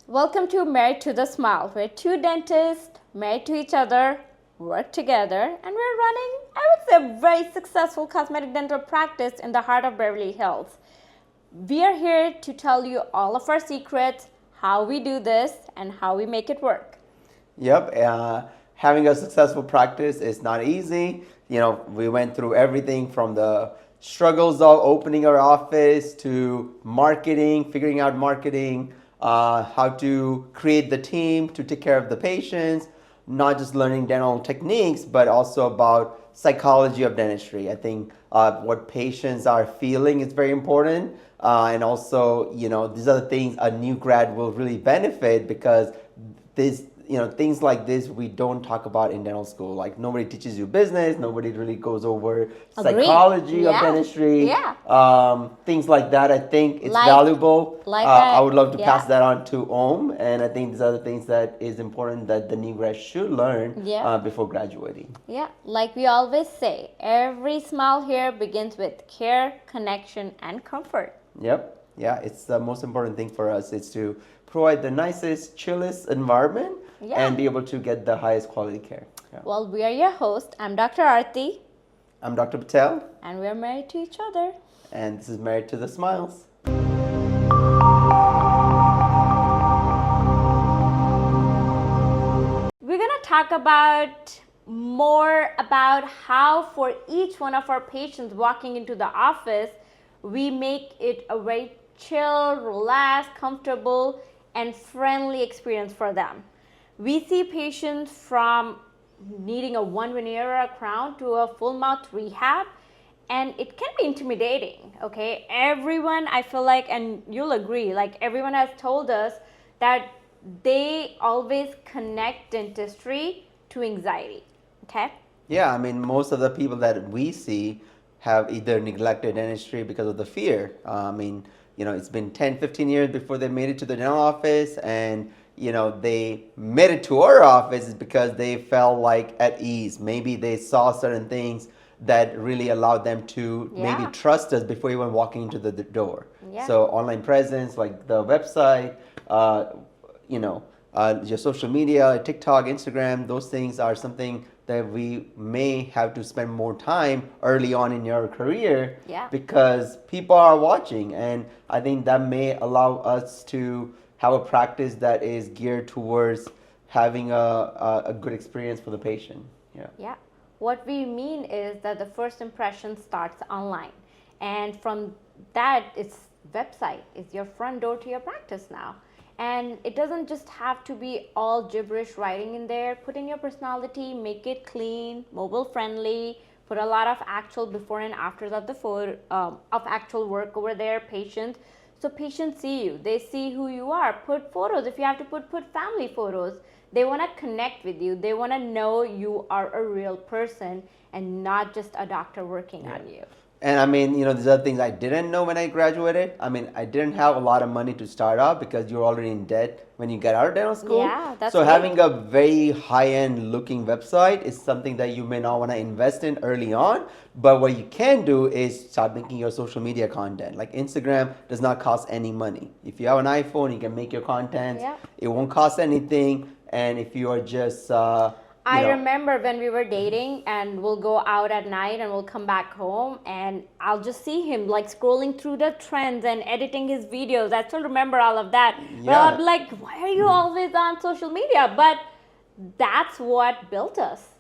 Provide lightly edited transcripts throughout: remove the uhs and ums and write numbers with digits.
Welcome to Married to the Smile, where two dentists married to each other work together, and we're running, I would say, a very successful cosmetic dental practice in the heart of Beverly Hills. We are here to tell you all of our secrets, how we do this, and how we make it work. Yep, having a successful practice is not easy. We went through everything from the struggles of opening our office to marketing, figuring out marketing, how to create the team to take care of the patients, not just learning dental techniques, but also about psychology of dentistry. I think what patients are feeling is very important. And also, these are the things a new grad will really benefit because things like this we don't talk about in dental school. Like nobody teaches you business, nobody really goes over psychology of dentistry. Things like that. I think it's valuable. I would love to pass that on to Om, and I think these are the things that is important that the new grad should learn before graduating. Yeah, like we always say, every smile here begins with care, connection, and comfort. Yep. Yeah, it's the most important thing for us is to provide the nicest, chillest environment and be able to get the highest quality care. Yeah. Well, we are your host. I'm Dr. Aarti. I'm Dr. Patel. And we're married to each other. And this is Married to the Smiles. We're going to talk more about how for each one of our patients walking into the office, we make it a very chill, relaxed, comfortable, and friendly experience for them. We see patients from needing a one veneer or a crown to a full mouth rehab, and it can be intimidating, okay? Everyone, I feel like, and you'll agree, like everyone has told us that they always connect dentistry to anxiety, okay? Yeah, I mean, most of the people that we see have either neglected dentistry because of the fear. It's been 10, 15 years before they made it to the dental office, and they made it to our office because they felt like at ease. Maybe they saw certain things that really allowed them to maybe trust us before even walking into the door. Yeah. So online presence, like the website, your social media, TikTok, Instagram, those things are something that we may have to spend more time early on in your career because people are watching, and I think that may allow us to have a practice that is geared towards having a good experience for the patient. Yeah. What we mean is that the first impression starts online, and from that, it's website is your front door to your practice now. And it doesn't just have to be all gibberish writing in there. Put in your personality, make it clean, mobile friendly, put a lot of actual before and afters of the of actual work over there, patients. So patients see you, they see who you are. Put photos, if you have to put family photos. They want to connect with you. They want to know you are a real person and not just a doctor working on you. And these are things I didn't know when I graduated. I didn't have a lot of money to start off because you're already in debt when you get out of dental school. Yeah, that's so having a very high-end looking website is something that you may not want to invest in early on. But what you can do is start making your social media content. Like Instagram does not cost any money. If you have an iPhone, you can make your content. Yeah. It won't cost anything. And if you are just... I remember when we were dating and we'll go out at night and we'll come back home and I'll just see him like scrolling through the trends and editing his videos. I still remember all of that. Yeah. But I'll be like, why are you always on social media? But that's what built us.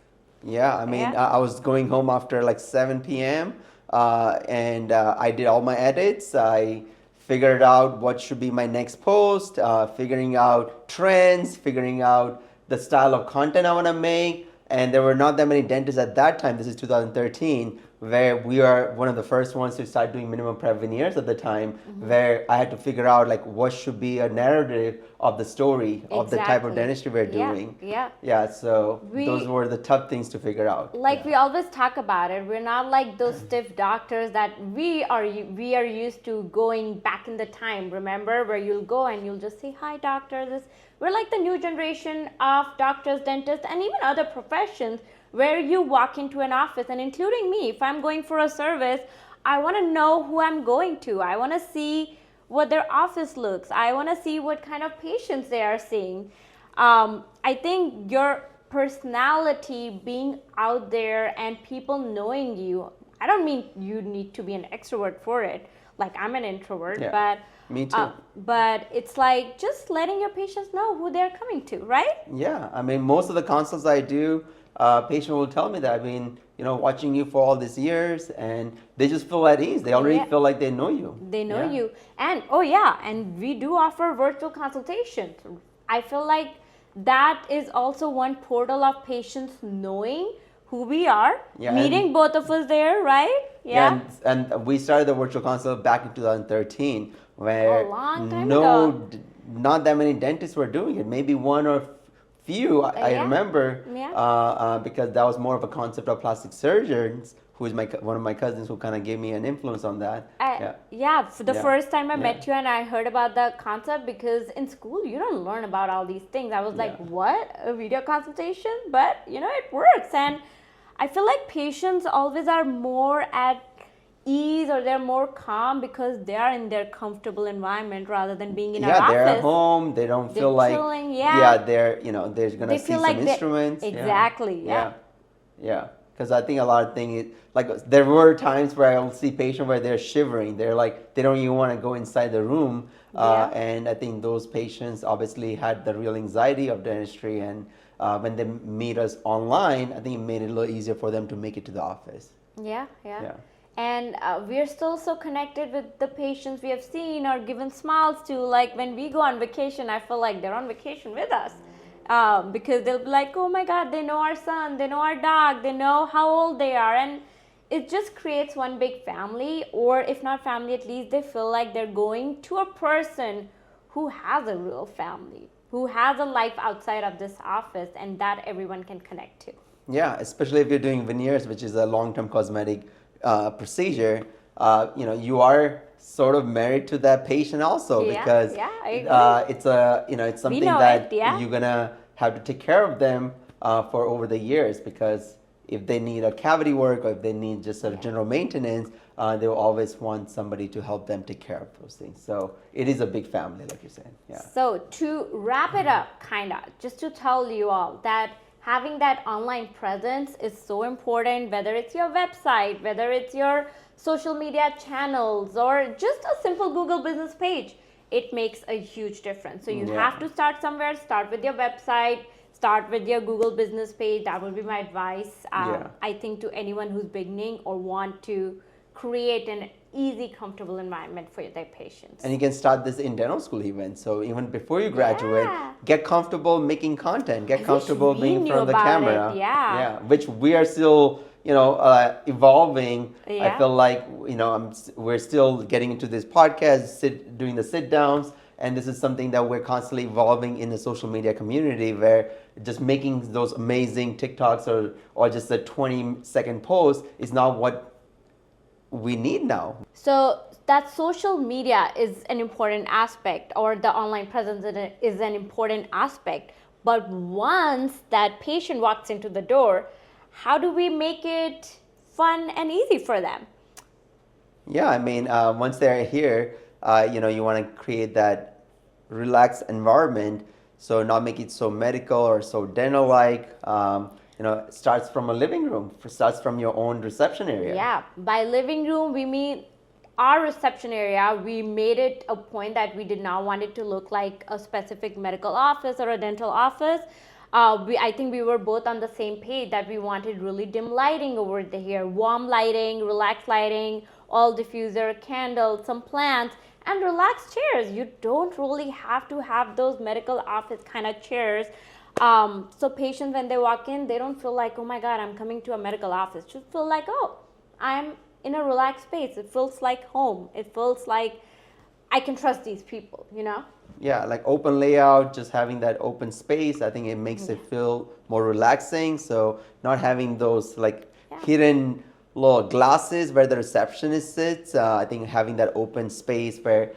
Yeah, I was going home after like 7 p.m. And I did all my edits. I figured out what should be my next post, figuring out trends, figuring out the style of content I want to make. And there were not that many dentists at that time. This is 2013, where we are one of the first ones to start doing minimum prep veneers at the time, where I had to figure out like what should be a narrative of the story of the type of dentistry we're doing. So those were the tough things to figure out. We always talk about it. We're not like those stiff doctors that we are used to going back in the time. Remember, where you'll go and you'll just say, "Hi, doctor." We're like the new generation of doctors, dentists, and even other professions where you walk into an office, and including me, if I'm going for a service, I want to know who I'm going to. I want to see what their office looks. I want to see what kind of patients they are seeing. I think your personality being out there and people knowing you, I don't mean you need to be an extrovert for it. Like I'm an introvert, Yeah, but me too. but it's like just letting your patients know who they're coming to, right? Yeah, I mean, most of the consults I do, patient will tell me that. I've been, watching you for all these years, and they just feel at ease. They already Yeah. feel like they know you. They know Yeah. you. And oh yeah, and we do offer virtual consultations. I feel like that is also one portal of patients knowing who we are, Yeah, meeting and- both of us there, right? Yeah. And we started the virtual consult back in 2013, where A long time ago. not that many dentists were doing it. Maybe one or few. I Yeah. remember, Yeah. because that was more of a concept of plastic surgeons, who is one of my cousins who kind of gave me an influence on that. For the Yeah. first time I Yeah. met you and I heard about the concept, because in school you don't learn about all these things. I was like, Yeah. what? A video consultation? But it works. And I feel like patients always are more at ease, or they're more calm because they are in their comfortable environment rather than being in our office. They're at home. They don't They're feel like chilling, yeah. they're they're gonna They see feel some like they- instruments. Exactly, yeah. Yeah. Because I think a lot of things, like there were times where I'll see patients where they're shivering. They're like they don't even want to go inside the room. Yeah. And I think those patients obviously had the real anxiety of dentistry, and when they meet us online, I think it made it a little easier for them to make it to the office. Yeah. Yeah. And we're still so connected with the patients we have seen or given smiles to. Like when we go on vacation, I feel like they're on vacation with us, because they'll be like, oh my God, they know our son, they know our dog, they know how old they are. And it just creates one big family, or if not family, at least they feel like they're going to a person who has a real family, who has a life outside of this office, and that everyone can connect to. Yeah, especially if you're doing veneers, which is a long-term cosmetic procedure. You are sort of married to that patient also, Yeah, because yeah, I agree. it's something know that it, yeah. you're gonna have to take care of them for over the years, because if they need a cavity work or if they need just a general maintenance, they will always want somebody to help them take care of those things. So it is a big family, like you're saying. Yeah. So to wrap it up, just to tell you all that having that online presence is so important, whether it's your website, whether it's your social media channels, or just a simple Google business page. It makes a huge difference. So you have to start somewhere. Start with your website, start with your Google business page. That would be my advice. I think to anyone who's beginning or want to create an easy, comfortable environment for their patients. And you can start this in dental school even. So even before you graduate, get comfortable making content. Get comfortable we being in knew front of the about camera. it, yeah. Yeah. Which we are still, evolving. Yeah. I feel like, we're still getting into this podcast, doing the sit downs. And this is something that we're constantly evolving in the social media community, where just making those amazing TikToks or just a 20-second post is not what we need now. So that social media is an important aspect, or the online presence is an important aspect. But once that patient walks into the door, how do we make it fun and easy for them? Yeah, I mean, once they're here, you want to create that relaxed environment. So not make it so medical or so dental-like. It starts from a living room. Starts from your own reception area. Yeah, by living room, we mean our reception area. We made it a point that we did not want it to look like a specific medical office or a dental office. I think we were both on the same page that we wanted really dim lighting over here, warm lighting, relaxed lighting, all diffuser, candles, some plants, and relaxed chairs. You don't really have to have those medical office kind of chairs. So patients, when they walk in, they don't feel like, oh my God, I'm coming to a medical office. Just feel like, oh, I'm in a relaxed space. It feels like home. It feels like I can trust these people, Yeah, like open layout, just having that open space. I think it makes it feel more relaxing. So not having those hidden little glasses where the receptionist sits. I think having that open space where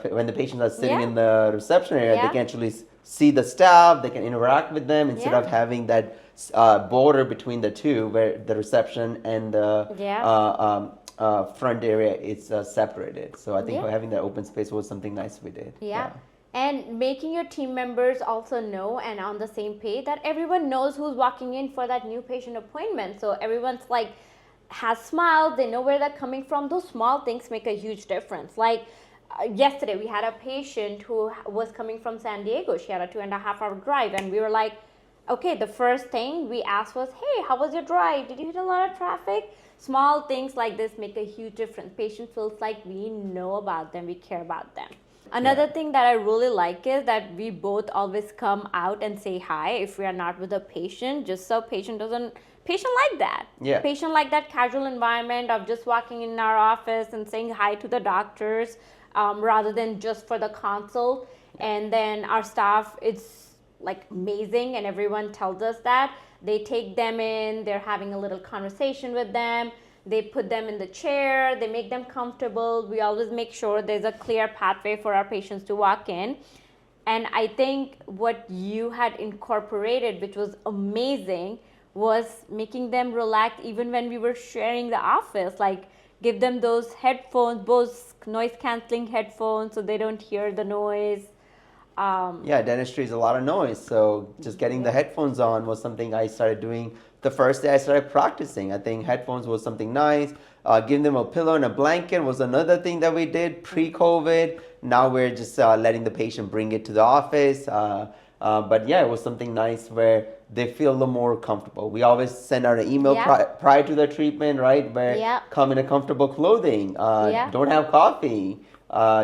when the patients are sitting in the reception area, they can actually see the staff, they can interact with them instead of having that border between the two, where the reception and the front area it's separated. So I think Yeah. having that open space was something nice we did. Yeah. And making your team members also know and on the same page that everyone knows who's walking in for that new patient appointment. So everyone's like has smiles, they know where they're coming from. Those small things make a huge difference. Like yesterday, we had a patient who was coming from San Diego. She had a 2.5 hour drive, and we were like, okay, the first thing we asked was, hey, how was your drive? Did you hit a lot of traffic? Small things like this make a huge difference. Patient feels like we know about them, we care about them. Another thing that I really like is that we both always come out and say hi if we are not with a patient, just so patient like that. Yeah. Patient like that casual environment of just walking in our office and saying hi to the doctors, rather than just for the consult. And then our staff, it's like amazing, and everyone tells us that. They take them in, they're having a little conversation with them. They put them in the chair, they make them comfortable. We always make sure there's a clear pathway for our patients to walk in. And I think what you had incorporated, which was amazing, was making them relax even when we were sharing the office. Like give them those headphones, those noise canceling headphones, so they don't hear the noise. Dentistry is a lot of noise. So just getting the headphones on was something I started doing the first day I started practicing. I think headphones was something nice. Giving them a pillow and a blanket was another thing that we did pre-COVID. Now we're just letting the patient bring it to the office. But yeah, it was something nice where they feel a little more comfortable. We always send out an email prior to the treatment, right? Where come in a comfortable clothing. Don't have coffee.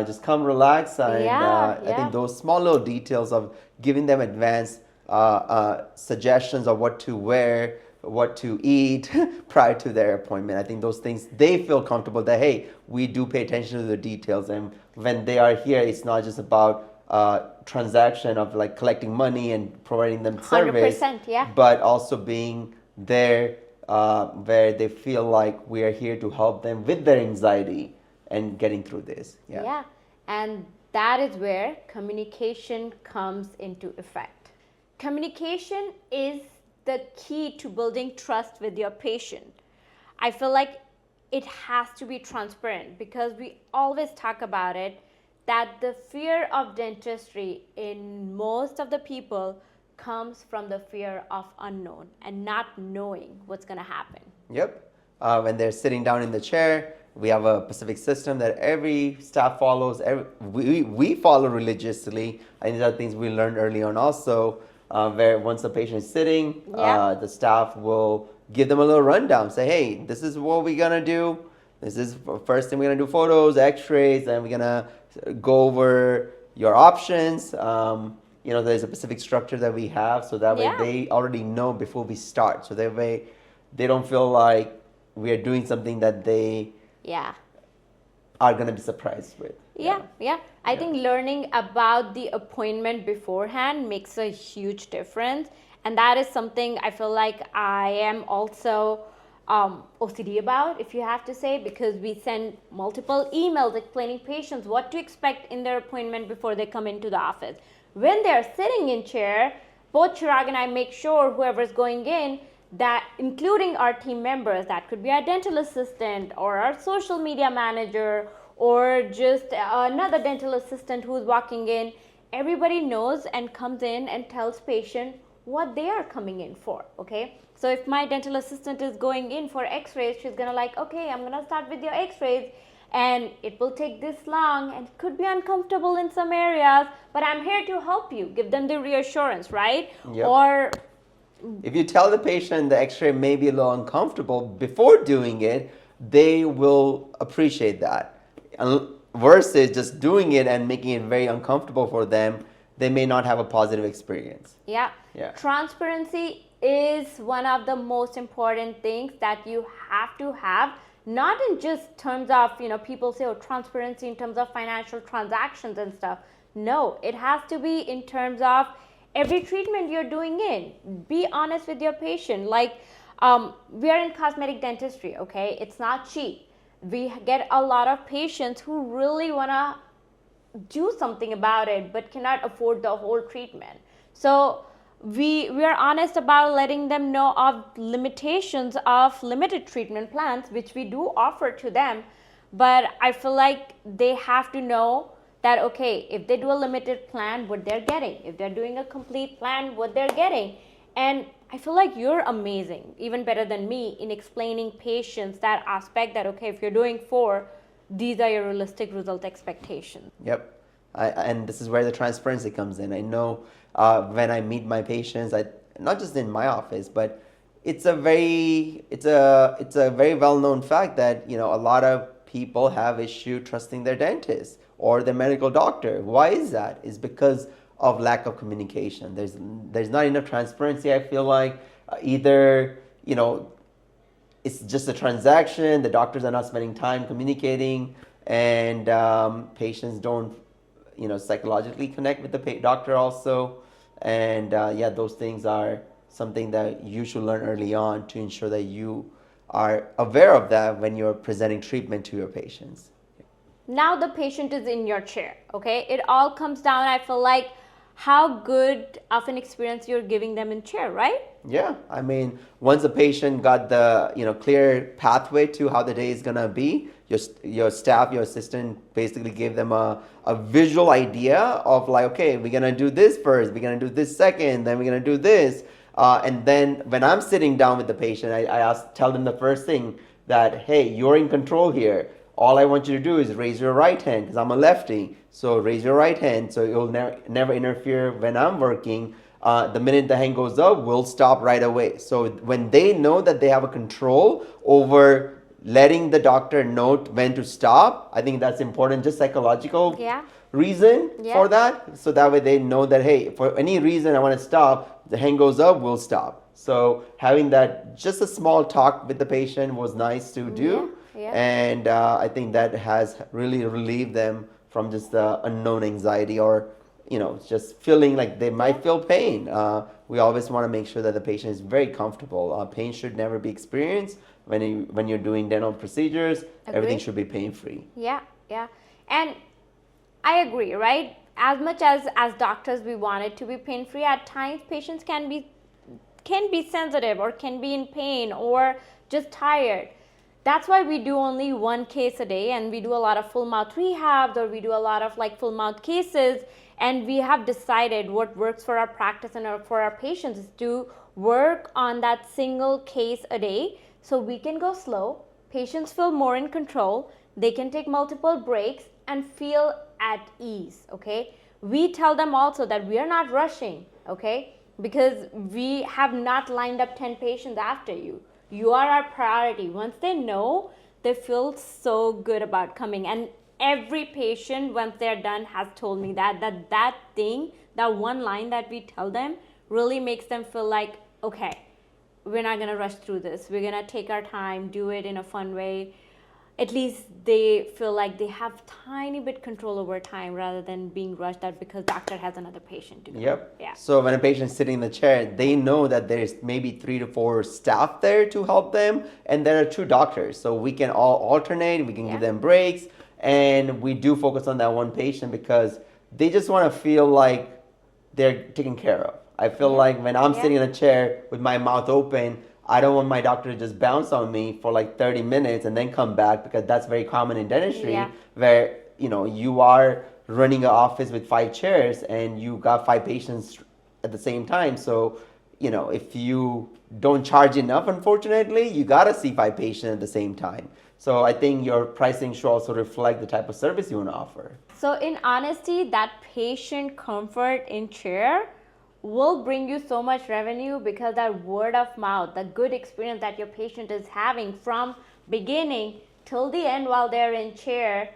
Just come relax. And I think those small little details of giving them advanced suggestions of what to wear, what to eat prior to their appointment. I think those things, they feel comfortable that, hey, we do pay attention to the details. And when they are here, it's not just about transaction of like collecting money and providing them service, 100%, but also being there where they feel like we are here to help them with their anxiety and getting through this. And that is where communication comes into effect. Communication is the key to building trust with your patient. I feel like it has to be transparent, because we always talk about it, that the fear of dentistry in most of the people comes from the fear of unknown and not knowing what's going to happen. Yep. When they're sitting down in the chair, we have a specific system that every staff follows. We follow religiously. I think these are things we learned early on also, where once the patient is sitting, the staff will give them a little rundown. Say, hey, this is what we're going to do. This is first thing we're going to do photos, x-rays, and we're going to go over your options. There's a specific structure that we have, so that way they already know before we start. So that way they don't feel like we are doing something that they are going to be surprised with. I think learning about the appointment beforehand makes a huge difference. And that is something I feel like I am also OCD about, if you have to say, because we send multiple emails explaining patients what to expect in their appointment before they come into the office. When they're sitting in chair, both Chirag and I make sure whoever's going in, that including our team members, that could be our dental assistant or our social media manager or just another dental assistant who's walking in, everybody knows and comes in and tells patient what they are coming in for, okay? So if my dental assistant is going in for x-rays, she's gonna like, okay, I'm gonna start with your x-rays and it will take this long and it could be uncomfortable in some areas, but I'm here to help you. Give them the reassurance, right? Or if you tell the patient the x-ray may be a little uncomfortable before doing it, they will appreciate that. Versus just doing it and making it very uncomfortable for them, they may not have a positive experience. Transparency is one of the most important things that you have to have, not in just terms of, people say, transparency in terms of financial transactions and stuff. No, it has to be in terms of every treatment you're doing in. Be honest with your patient. Like, we are in cosmetic dentistry, okay? It's not cheap. We get a lot of patients who really want to do something about it but cannot afford the whole treatment. So we are honest about letting them know of limitations of limited treatment plans, which we do offer to them. But I feel like they have to know that, okay, if they do a limited plan, what they're getting. If they're doing a complete plan, what they're getting. And I feel like you're amazing, even better than me, in explaining patients that aspect that, okay, if you're doing 4, these are your realistic result expectations. Yep. And this is where the transparency comes in. I know when I meet my patients, not just in my office, but it's a very well-known fact that a lot of people have issue trusting their dentist or their medical doctor. Why is that? It's because of lack of communication. There's not enough transparency. I feel like either it's just a transaction. The doctors are not spending time communicating, and patients don't psychologically connect with the doctor also. And those things are something that you should learn early on to ensure that you are aware of that when you're presenting treatment to your patients. Now the patient is in your chair, okay? It all comes down, I feel like, how good of an experience you're giving them in chair, right? Yeah, I mean, once the patient got the clear pathway to how the day is gonna be, your staff, your assistant basically gave them a visual idea of like, okay, we're gonna do this first, we're gonna do this second, then we're gonna do this, and then when I'm sitting down with the patient, I tell them the first thing that, hey, you're in control here. All I want you to do is raise your right hand because I'm a lefty. So raise your right hand so you'll never interfere when I'm working. The minute the hand goes up, we'll stop right away. So when they know that they have a control over letting the doctor know when to stop, I think that's important, just psychological reason for that. So that way they know that, hey, for any reason I want to stop, the hand goes up, we'll stop. So having that, just a small talk with the patient was nice to do. And I think that has really relieved them from just the unknown anxiety or just feeling like they might feel pain. We always want to make sure that the patient is very comfortable. Pain should never be experienced when you're doing dental procedures. Agree. Everything should be pain-free. Yeah. And I agree, right? As much as doctors we want it to be pain-free, at times patients can be sensitive or can be in pain or just tired. That's why we do only 1 case a day, and we do a lot of full mouth rehabs, or we do a lot of like full mouth cases. And we have decided what works for our practice and for our patients is to work on that single case a day so we can go slow. Patients feel more in control. They can take multiple breaks and feel at ease, okay? We tell them also that we are not rushing, okay? Because we have not lined up 10 patients after you. You are our priority. Once they know, they feel so good about coming. And every patient, once they're done, has told me that one line that we tell them really makes them feel like, okay, we're not going to rush through this. We're going to take our time, do it in a fun way. At least they feel like they have tiny bit control over time rather than being rushed out because doctor has another patient to go. Yep. Yeah. So when a patient's sitting in the chair, they know that there's maybe 3 to 4 staff there to help them, and there are 2 doctors. So we can all alternate, we can give them breaks, and we do focus on that one patient because they just want to feel like they're taken care of. I feel like when I'm sitting in a chair with my mouth open, I don't want my doctor to just bounce on me for like 30 minutes and then come back, because that's very common in dentistry where, you are running an office with 5 chairs and you got 5 patients at the same time. So, if you don't charge enough, unfortunately, you got to see 5 patients at the same time. So I think your pricing should also reflect the type of service you want to offer. So in honesty, that patient comfort in chair will bring you so much revenue, because that word of mouth, the good experience that your patient is having from beginning till the end while they're in chair,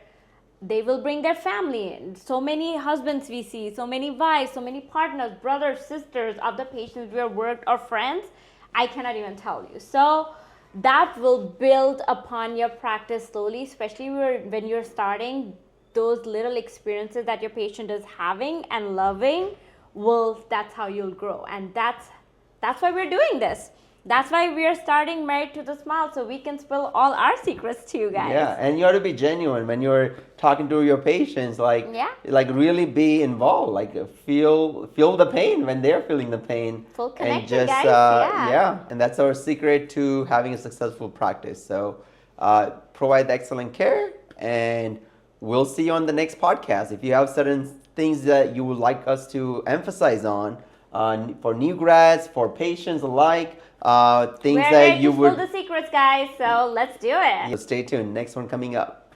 they will bring their family in. So many husbands we see, so many wives, so many partners, brothers, sisters of the patients we have worked, or friends, I cannot even tell you. So that will build upon your practice slowly, especially when you're starting. Those little experiences that your patient is having and loving, that's how you'll grow. And that's why we're doing this. That's why we are starting Married to the Smile, so we can spill all our secrets to you guys. Yeah, and you ought to be genuine when you're talking to your patients. Like, like really be involved. Like, feel the pain when they're feeling the pain. Full connected, and just, guys. Yeah, and that's our secret to having a successful practice. So, provide excellent care, and we'll see you on the next podcast. If you have certain things that you would like us to emphasize on for new grads, for patients alike. Things We're that ready you to would spill the secrets, guys. So let's do it. stay tuned. Next one coming up.